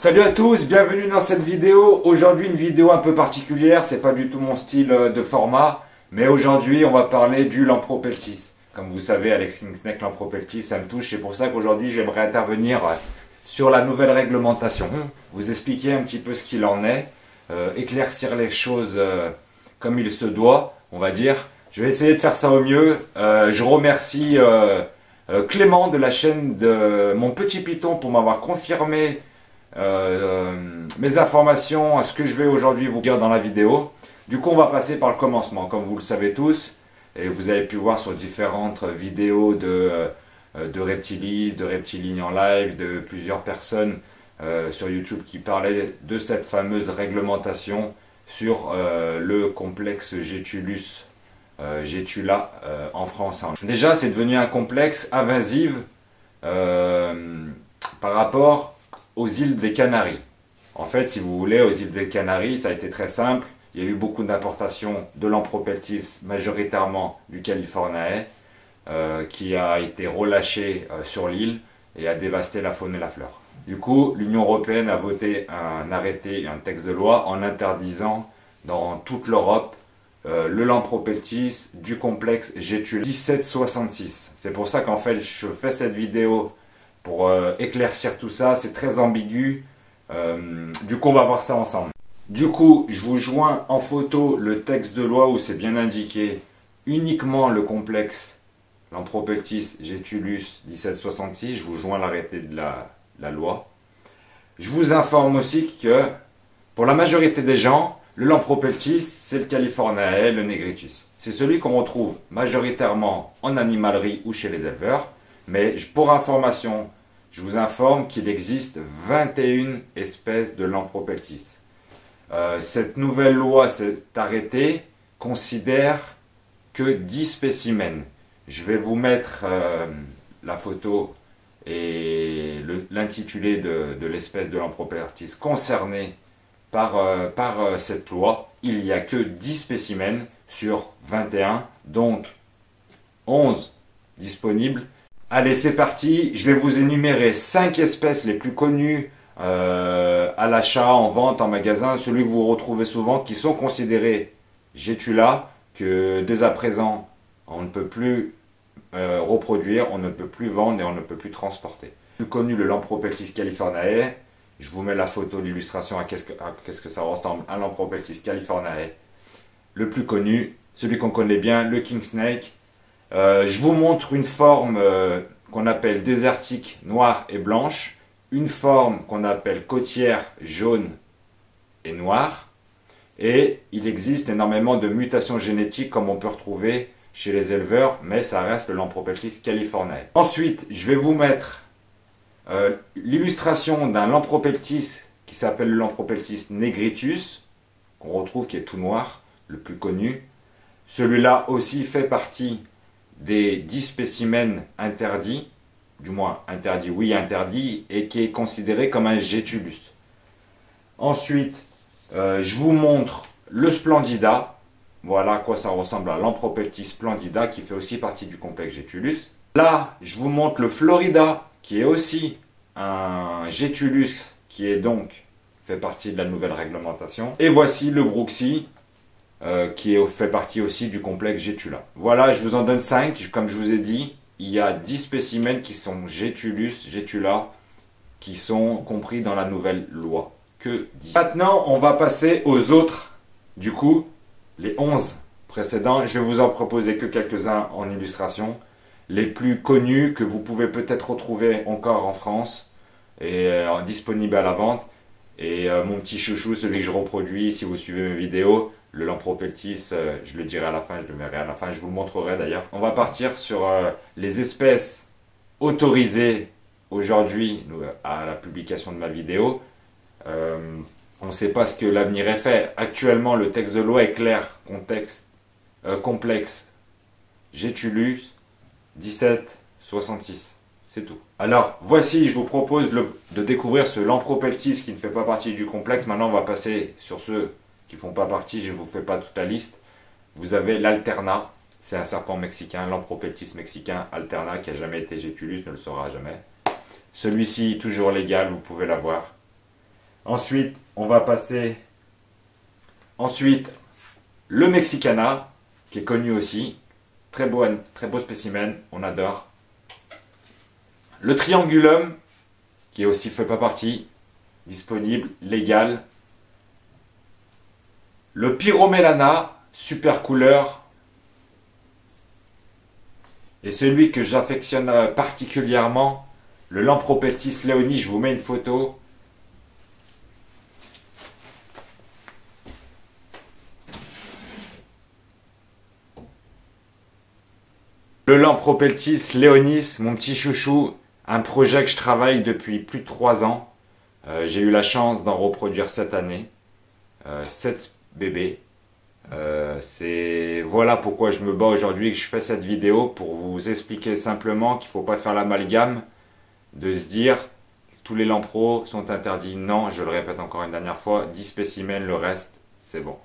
Salut à tous, bienvenue dans cette vidéo. Aujourd'hui une vidéo un peu particulière, c'est pas du tout mon style de format, mais aujourd'hui on va parler du Lampropeltis. Comme vous savez, Alex Kingsneck, Lampropeltis, ça me touche, c'est pour ça qu'aujourd'hui j'aimerais intervenir sur la nouvelle réglementation, vous expliquer un petit peu ce qu'il en est, éclaircir les choses comme il se doit, on va dire. Je vais essayer de faire ça au mieux. Je remercie Clément de la chaîne de Mon Petit Python pour m'avoir confirmé mes informations à ce que je vais aujourd'hui vous dire dans la vidéo. Du coup on va passer par le commencement comme vous le savez tous et vous avez pu voir sur différentes vidéos de Reptilis, de Reptilignes en live, de plusieurs personnes sur YouTube qui parlaient de cette fameuse réglementation sur le complexe Gétulus Gétula en France. Déjà c'est devenu un complexe invasif par rapport aux îles des Canaries. En fait, si vous voulez, aux îles des Canaries, ça a été très simple. Il y a eu beaucoup d'importations de Lampropeltis, majoritairement du Californiae, qui a été relâché sur l'île et a dévasté la faune et la flore. Du coup, l'Union européenne a voté un arrêté et un texte de loi en interdisant dans toute l'Europe le Lampropeltis du complexe Gétula 1766. C'est pour ça qu'en fait, je fais cette vidéo pour éclaircir tout ça, c'est très ambigu, du coup on va voir ça ensemble. Du coup, je vous joins en photo le texte de loi où c'est bien indiqué uniquement le complexe Lampropeltis Gétulus 1766, je vous joins l'arrêté de la loi. Je vous informe aussi que pour la majorité des gens, le Lampropeltis c'est le Californiae, le Negritus. C'est celui qu'on retrouve majoritairement en animalerie ou chez les éleveurs. Mais pour information, je vous informe qu'il existe 21 espèces de Lampropeltis. Cette nouvelle loi, cet arrêté, considère que 10 spécimens. Je vais vous mettre la photo et l'intitulé de l'espèce de Lampropeltis concernée par cette loi. Il n'y a que 10 spécimens sur 21, donc 11 disponibles. Allez, c'est parti, je vais vous énumérer 5 espèces les plus connues à l'achat, en vente, en magasin, celui que vous retrouvez souvent, qui sont considérés Gétula, que dès à présent, on ne peut plus reproduire, on ne peut plus vendre et on ne peut plus transporter. Le plus connu, le Lampropeltis californiae, je vous mets la photo, l'illustration à qu'est-ce que ça ressemble, un Lampropeltis californiae. Le plus connu, celui qu'on connaît bien, le King Snake. Je vous montre une forme qu'on appelle désertique, noire et blanche, une forme qu'on appelle côtière, jaune et noire, et il existe énormément de mutations génétiques comme on peut retrouver chez les éleveurs, mais ça reste le Lampropeltis californiae. Ensuite, je vais vous mettre l'illustration d'un Lampropeltis qui s'appelle le Lampropeltis negritus, qu'on retrouve qui est tout noir, le plus connu. Celui-là aussi fait partie des 10 spécimens interdits, du moins interdits, oui interdits, et qui est considéré comme un Gétulus. Ensuite, je vous montre le Splendida, voilà à quoi ça ressemble à Lampropeltis splendida, qui fait aussi partie du complexe Gétulus. Là, je vous montre le Florida, qui est aussi un Gétulus, qui est donc fait partie de la nouvelle réglementation. Et voici le Brooksy, qui fait partie aussi du complexe Gétula. Voilà, je vous en donne 5. Comme je vous ai dit, il y a 10 spécimens qui sont Gétulus, Gétula, qui sont compris dans la nouvelle loi. Que 10. Maintenant, on va passer aux autres. Du coup, les 11 précédents, je vais vous en proposer que quelques-uns en illustration. Les plus connus que vous pouvez peut-être retrouver encore en France et disponibles à la vente. Et mon petit chouchou, celui que je reproduis, si vous suivez mes vidéos, le Lampropeltis, je le dirai à la fin, je le verrai à la fin, je vous le montrerai d'ailleurs. On va partir sur les espèces autorisées aujourd'hui à la publication de ma vidéo. On ne sait pas ce que l'avenir est fait. Actuellement, le texte de loi est clair, complexe, Gétulus 1766. C'est tout. Alors, voici, je vous propose de découvrir ce Lampropeltis qui ne fait pas partie du complexe. Maintenant, on va passer sur ceux qui ne font pas partie. Je ne vous fais pas toute la liste. Vous avez l'Alterna. C'est un serpent mexicain, Lampropeltis mexicain, Alterna, qui n'a jamais été Gétulus, ne le sera jamais. Celui-ci, toujours légal, vous pouvez l'avoir. Ensuite, on va passer... Ensuite, le Mexicana, qui est connu aussi. Très beau spécimen, on adore. Le Triangulum, qui est aussi fait pas partie, disponible, légal. Le Pyromélana, super couleur. Et celui que j'affectionne particulièrement, le Lampropeltis leoni, je vous mets une photo. Le Lampropeltis leonis, mon petit chouchou, un projet que je travaille depuis plus de 3 ans. J'ai eu la chance d'en reproduire cette année. 7 bébés. Voilà pourquoi je me bats aujourd'hui et que je fais cette vidéo, pour vous expliquer simplement qu'il ne faut pas faire l'amalgame de se dire tous les lampros sont interdits. Non, je le répète encore une dernière fois, 10 spécimens, le reste c'est bon.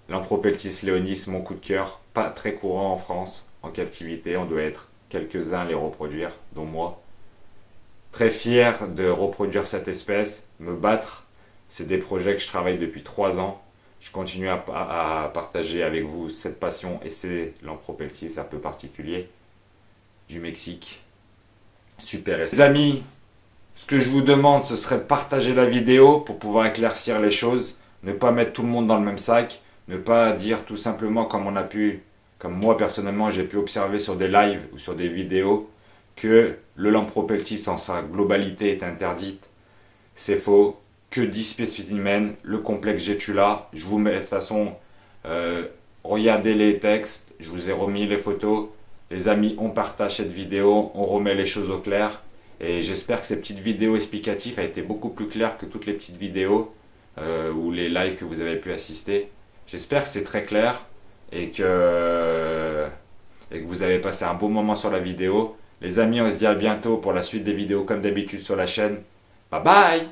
Lampropeltis leonis, mon coup de cœur, pas très courant en France, en captivité, on doit être quelques-uns à les reproduire, dont moi. Très fier de reproduire cette espèce, me battre, c'est des projets que je travaille depuis 3 ans. Je continue à partager avec vous cette passion et c'est Lampropeltis un peu particulier du Mexique. Super. Les amis, ce que je vous demande, ce serait de partager la vidéo pour pouvoir éclaircir les choses, ne pas mettre tout le monde dans le même sac, ne pas dire tout simplement comme moi personnellement j'ai pu observer sur des lives ou sur des vidéos, que le Lampropeltis en sa globalité est interdite. C'est faux. Que 10 spécimens, le complexe Getula, je vous mets de toute façon, regardez les textes, je vous ai remis les photos. Les amis, on partage cette vidéo, on remet les choses au clair. Et j'espère que ces petites vidéos explicatives ont été beaucoup plus claires que toutes les petites vidéos ou les lives que vous avez pu assister. J'espère que c'est très clair et que vous avez passé un bon moment sur la vidéo. Les amis, on se dit à bientôt pour la suite des vidéos comme d'habitude sur la chaîne. Bye bye!